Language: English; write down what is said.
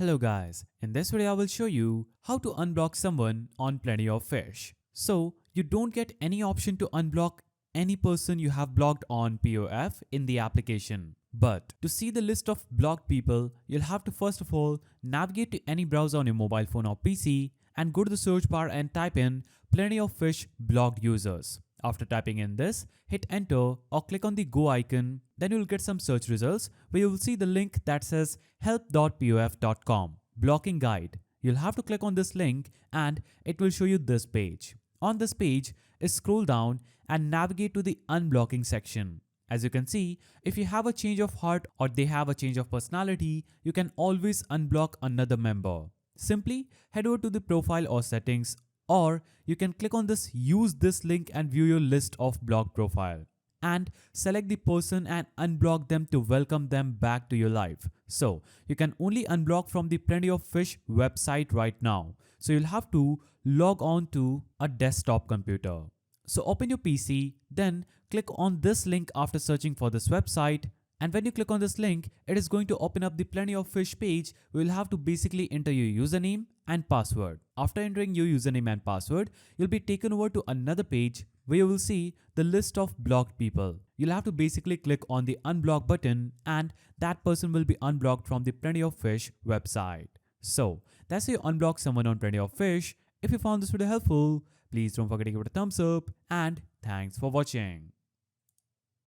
Hello guys, in this video I will show you how to unblock someone on Plenty of Fish. So you don't get any option to unblock any person you have blocked on POF in the application. But to see the list of blocked people, you'll have to first of all navigate to any browser on your mobile phone or PC and go to the search bar and type in Plenty of Fish blocked users. After typing in this, hit enter or click on the go icon. Then you'll get some search results where you will see the link that says help.pof.com blocking guide. You'll have to click on this link and it will show you this page. On this page, scroll down and navigate to the unblocking section. As you can see, if you have a change of heart or they have a change of personality, you can always unblock another member. Simply head over to the profile or settings, or you can click on this use this link and view your list of blocked profile and select the person and unblock them to welcome them back to your life. So you can only unblock from the Plenty of Fish website right now. So you'll have to log on to a desktop computer. So open your PC, then click on this link after searching for this website. And when you click on this link, it is going to open up the Plenty of Fish page. You'll have to basically enter your username and password. After entering your username and password, you'll be taken over to another page where you will see the list of blocked people. You'll have to basically click on the unblock button and that person will be unblocked from the Plenty of Fish website. So that's how you unblock someone on Plenty of Fish. If you found this video helpful, please don't forget to give it a thumbs up and thanks for watching.